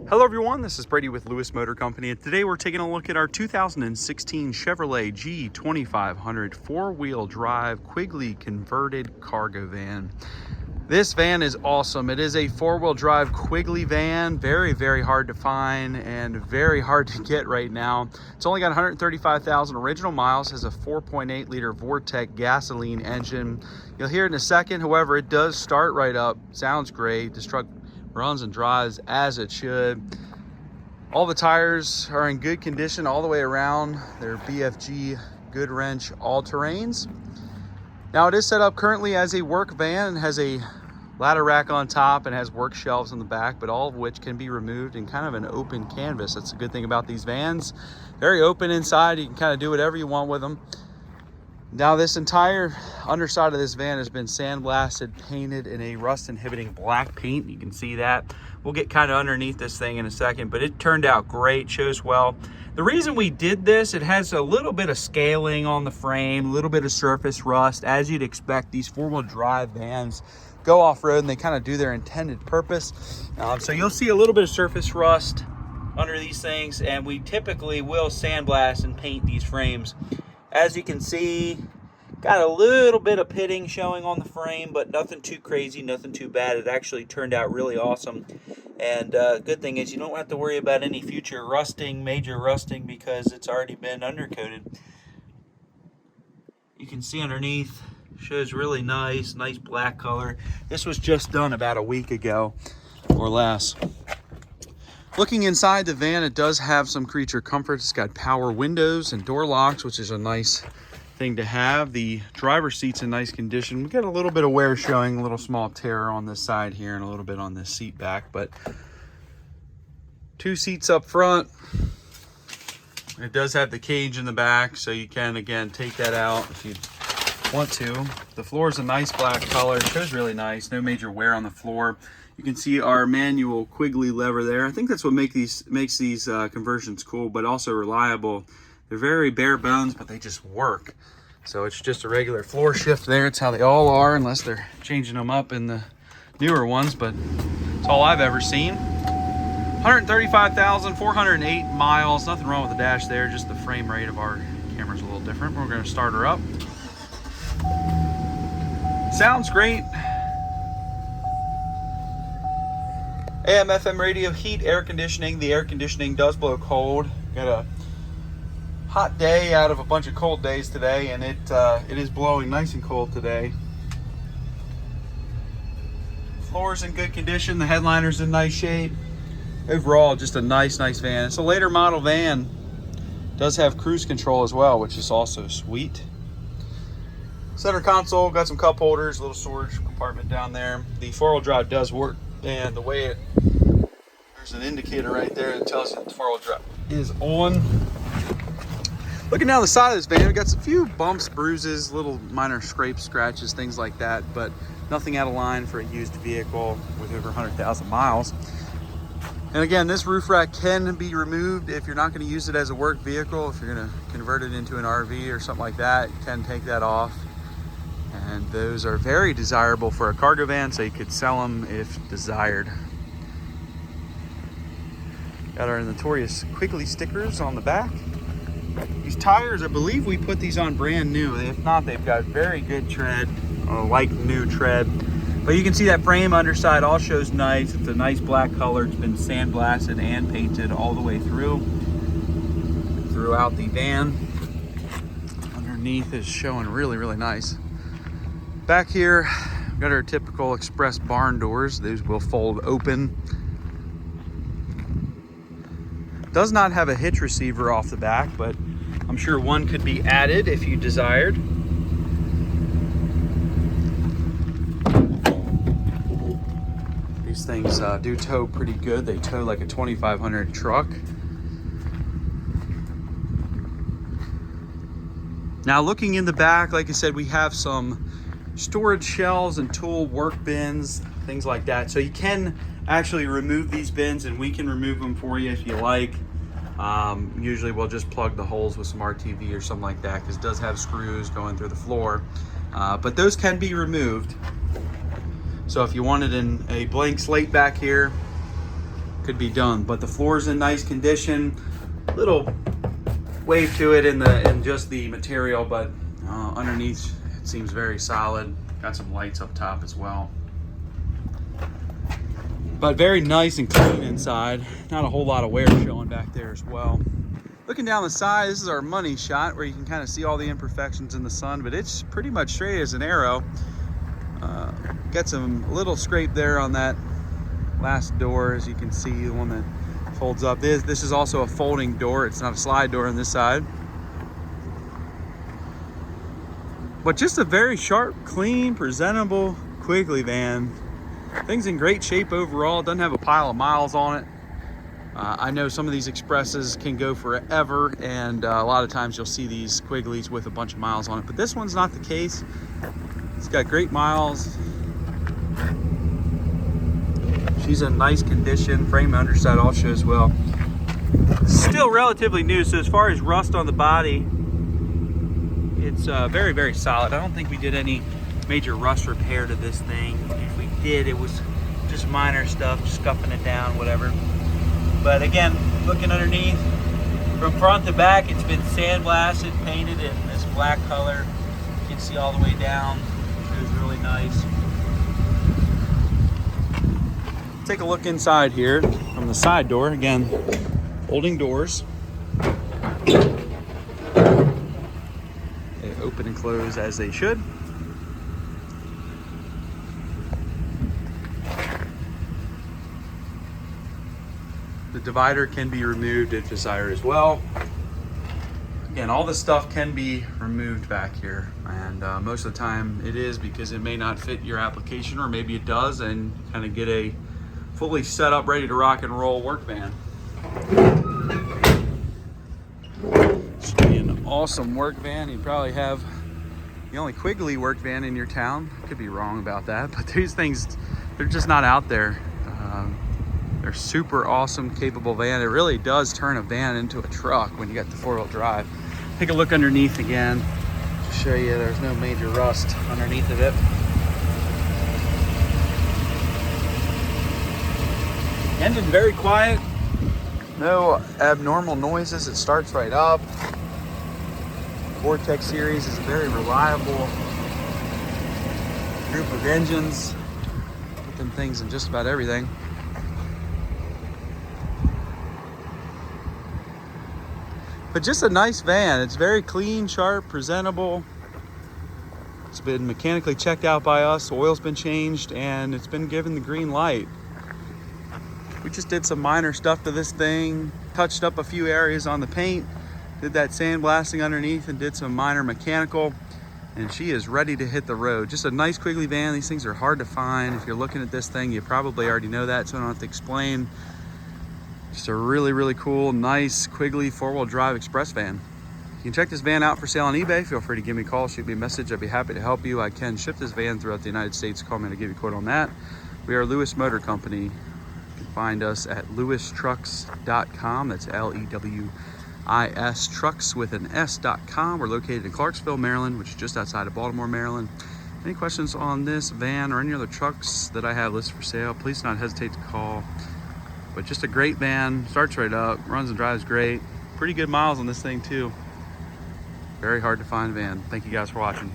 Hello everyone, this is Brady with Lewis Motor Company, and today we're taking a look at our 2016 Chevrolet G2500 four-wheel drive Quigley converted cargo van. This van is awesome. It is a four-wheel drive Quigley van, very hard to find and very hard to get right now. It's only got 135,000 original miles, has a 4.8 liter Vortec gasoline engine. You'll hear it in a second, however, it does start right up, sounds great. This truck runs and drives as it should. All the tires are in good condition all the way around. They're BFG good wrench all-terrains. Now it is set up currently as a work van and has a ladder rack on top and has work shelves in the back, but all of which can be removed in kind of an open canvas. That's a good thing about these vans. Very open inside. You can kind of do whatever you want with them. Now this entire underside of this van has been sandblasted, painted in a rust inhibiting black paint. You can see that. We'll get kind of underneath this thing in a second, but it turned out great, shows well. The reason we did this, it has a little bit of scaling on the frame, a little bit of surface rust. As you'd expect, these four-wheel drive vans go off-road and they kind of do their intended purpose. So you'll see a little bit of surface rust under these things, and we typically will sandblast and paint these frames. As you can see, got a little bit of pitting showing on the frame, but nothing too crazy, nothing too bad. It actually turned out really awesome. And good thing is you don't have to worry about any future rusting, major rusting, because it's already been undercoated. You can see underneath, shows really nice black color. This was just done about a week ago or less. Looking inside the van, it does have some creature comforts. It's got power windows and door locks, which is a nice thing to have. The driver's seat's in nice condition. We got a little bit of wear showing, a little small tear on this side here and a little bit on this seat back, but two seats up front. It does have the cage in the back, so you can, again, take that out if you want to. The floor is a nice black color. It shows really nice. No major wear on the floor. You can see our manual Quigley lever there. I think that's what makes these conversions cool, but also reliable. They're very bare bones, but they just work. So it's just a regular floor shift there. It's how they all are, unless they're changing them up in the newer ones, but it's all I've ever seen. 135,408 miles. Nothing wrong with the dash there, just the frame rate of our camera's a little different. We're gonna start her up. Sounds great. AM, FM radio, heat, air conditioning. The air conditioning does blow cold. Got a hot day out of a bunch of cold days today, and it is blowing nice and cold today. Floor's in good condition. The headliner's in nice shape. Overall, just a nice van. It's a later model van. Does have cruise control as well, which is also sweet. Center console, got some cup holders, a little storage compartment down there. The four-wheel drive does work, and the way there's an indicator right there that tells you that the four-wheel drive is on. Looking down the side of this van, we got a few bumps, bruises, little minor scrapes, scratches, things like that, but nothing out of line for a used vehicle with over 100,000 miles. And again, this roof rack can be removed if you're not going to use it as a work vehicle. If you're going to convert it into an RV or something like that, you can take that off. And those are very desirable for a cargo van, so you could sell them if desired. Got our notorious Quigley stickers on the back. These tires, I believe we put these on brand new. If not, they've got very good tread, like new tread. But you can see that frame underside all shows nice. It's a nice black color. It's been sandblasted and painted all the way throughout the van. Underneath is showing really nice. Back here, we've got our typical express barn doors. Those will fold open. Does not have a hitch receiver off the back, but I'm sure one could be added if you desired. These things do tow pretty good. They tow like a 2500 truck. Now looking in the back, like I said, we have some storage shelves and tool work bins, things like that. So you can actually remove these bins, and we can remove them for you if you like. Usually we'll just plug the holes with some RTV or something like that, because it does have screws going through the floor. But those can be removed. So if you wanted a blank slate back here, could be done. But the floor's in nice condition. Little wave to it in just the material, but underneath it seems very solid. Got some lights up top as well. But very nice and clean inside. Not a whole lot of wear showing back there as well. Looking down the side, this is our money shot where you can kind of see all the imperfections in the sun, but it's pretty much straight as an arrow. Got some little scrape there on that last door, as you can see, the one that folds up. This is also a folding door. It's not a slide door on this side. But just a very sharp, clean, presentable Quigley van. Thing's in great shape overall. Doesn't have a pile of miles on it. I know some of these Expresses can go forever, and a lot of times you'll see these Quigleys with a bunch of miles on it, but this one's not the case. It's got great miles. She's in nice condition. Frame and underside all shows well. Still relatively new, so as far as rust on the body, it's very, very solid. I don't think we did any major rust repair to this thing. If we did, it was just minor stuff, scuffing it down, whatever. But again, looking underneath, from front to back, it's been sandblasted, painted in this black color. You can see all the way down. It was really nice. Take a look inside here from the side door. Again, folding doors. They open and close as they should. The divider can be removed if desired as well. Again, all this stuff can be removed back here, and most of the time it is, because it may not fit your application, or maybe it does, and kind of get a fully set up, ready to rock and roll work van. Should be an awesome work van. You probably have the only Quigley work van in your town. Could be wrong about that, but these things, they're just not out there. They're super awesome, capable van. It really does turn a van into a truck when you got the four-wheel drive. Take a look underneath again to show you there's no major rust underneath of it. Engine very quiet, no abnormal noises. It starts right up. Vortex series is a very reliable group of engines. Put them things in just about everything. But just a nice van. It's very clean, sharp, presentable. It's been mechanically checked out by us. Oil's been changed, and it's been given the green light. We just did some minor stuff to this thing, touched up a few areas on the paint, did that sandblasting underneath, and did some minor mechanical, and she is ready to hit the road. Just a nice Quigley van. These things are hard to find. If you're looking at this thing, you probably already know that, so I don't have to explain. Just a really, really cool, nice Quigley four-wheel drive express van. You can check this van out for sale on eBay. Feel free to give me a call, shoot me a message. I'd be happy to help you. I can ship this van throughout the United States. Call me to give you a quote on that. We are Lewis Motor Company. You can find us at lewistrucks.com. That's L-E-W-I-S trucks with an S.com. We're located in Clarksville, Maryland, which is just outside of Baltimore, Maryland. Any questions on this van or any other trucks that I have listed for sale, please do not hesitate to call. But just a great van, starts right up, runs and drives great. Pretty good miles on this thing too. Very hard to find van. Thank you guys for watching.